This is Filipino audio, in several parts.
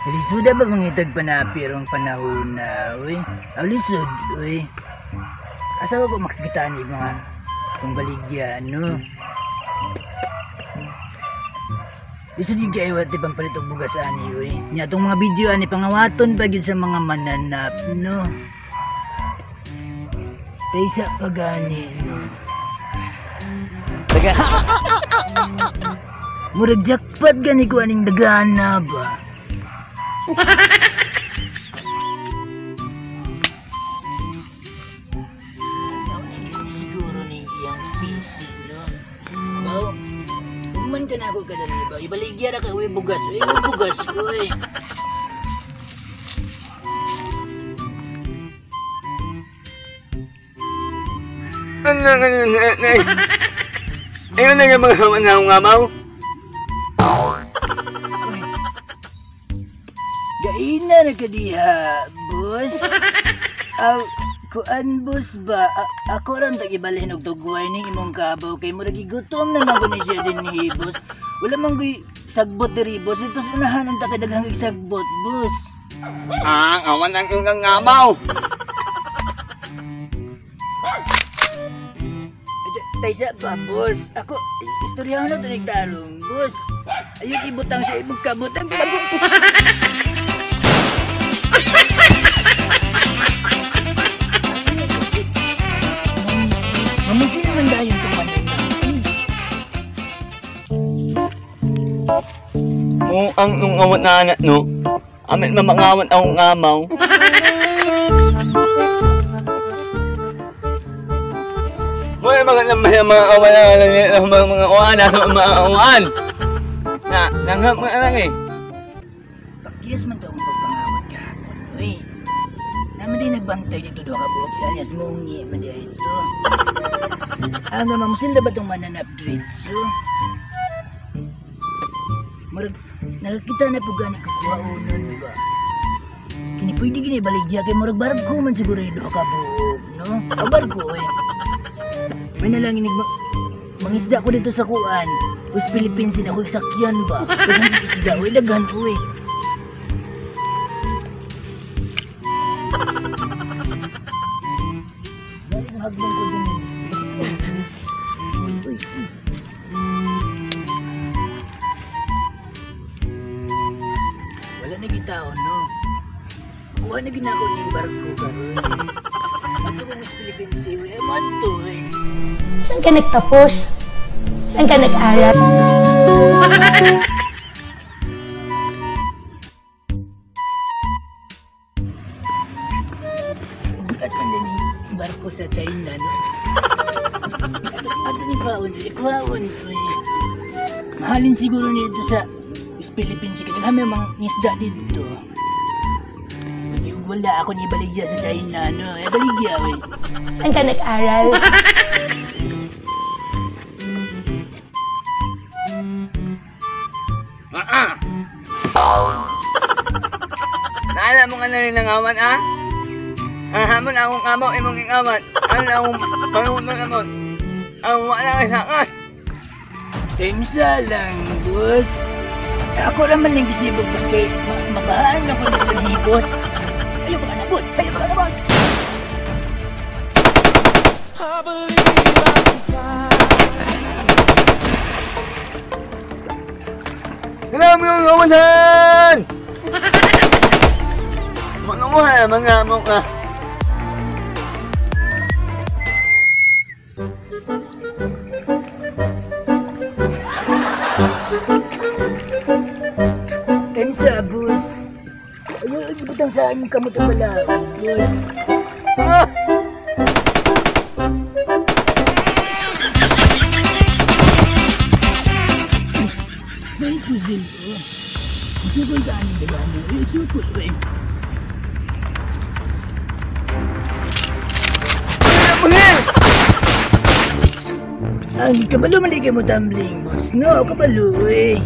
Lisod ba mangitag panapirong panahon na, uy? Lisod, uy. Asa ko makikita ni mga kung baligya, no? Lisod yung kayo at pampalit og bugas ani, uy. Nya tong mga video ani pangawaton pa gyud sa mga mananap, no? Taysa pagani, no? Taga. Murag jackpot gani ko aning dagana ba? Siguro ni iyang PC, no? Bao, human ka na ako kadali ba? Ibaligya na ka, uy, bugas. Uy, bugas, uy. Ayun na nga mga manangaw. Gaina na ka diha, boss. Kuan boss ba? Ako ram tagibalhin og tugway ni imong kabaw kay murag gigutom na nago ni siya din ni boss. Wala man goy sagbot diri boss. Ito unahan ang takadaghang sagbot, boss. Awan ang ingang ngamaw. Taysa ba, boss? Ako, istoryahan na ito nagdarong, boss. Ayun, ibutang sa ibang kabot. Ang kabot ko. Mamuti naman dahil itong mananang. Ang nung awat na anak, no? Amin mamangawat akong ngamaw. Mga mga awan mga uwan na nanghap mo lang eh. Pakiyas man ito akong pagpangawat kahapon, uy. Naman din nagbantay dito doon kabuok si alias Mungi, madiay ito. Ang mamusin na ba itong mananap dritso? Marag, nakakita na po gani kakuhaunan ba? Kini pwede gini baligya kay marag barko man siguro yung doon kabuok, no? Barko eh. May nalangin mangisda ko dito sa kuan. West Philippines din ako sakyan ba? Kung isda, uy, daghan, uy. Dali ang hagbang ko din. Uy, wala na gitao, no? Kuha na ginako ng barko ka, uy. Ato ko West Philippines, uy. Eman to, uy. Saan ka nagtapos? Saan ka nag-aral? At man din yung barko sa China, no? Ato ni Kwaon, mahalin siguro nito sa West Philippines. Kasi kami mga isda dito. Wala ako ni baligya sa China, no? Baligya, uy. Saan ka nag-aral? Naala mo nga na rin ng awan, ah? Hamon akong amaw, imong ingawan. Ano na akong panahon mo naman? Ang wala nga sangat. Temsa lang, boss. Ako naman yung gisibog, boss, kay mabahaan ako ng palibot. Ayaw ka na, boss. Ayaw ka na, boss. Alam mo yung awanan! Ano mo ha, mga amok ah. Tensa, boss. Ayaw, ibutang sa amin kamot ang pala, boss. Ah! May kuzin ko. Gusto ko yung daanin na gano'n. Ay, sukot ko eh. Ang kabalo man di kayo mo tumbling, boss. No, kabalo eh.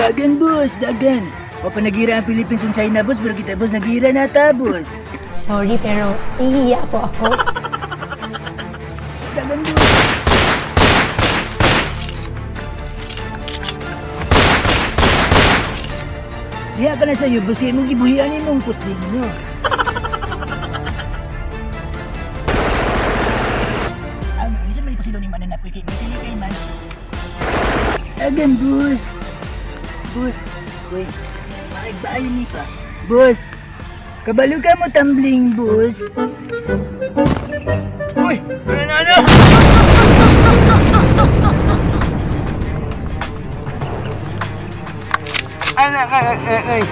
Dagan, boss, dagan. O panagira ang Philippines and China, boss, pero kita, boss, nagira na ta, boss. Sorry, pero nahihiya po ako. Dagan, boss. Diya ka na sa'yo, boss, kaya mong gibuhian mong kustin nyo. Ano, isa may pasilo ni Manan na pwede, may kay man. Agan, boss. Boss, uy, maigbaay ni pa. Boss, kabalo ka mo tumbling, boss. Uy! Ano? Ay.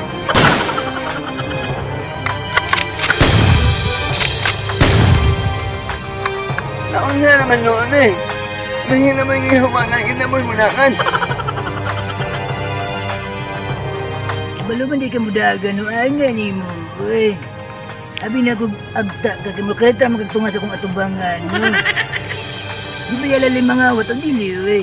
Taon na naman noon eh. Mahirap naman yung humanang inamoy munakan. Kabalo man di ka mudagan, no, nga ni mo, uy. Abi na kong agta ka kay mo, kahit na magagtungas akong atubangan, no. Di ba yalalim mga awat ang dili, uy.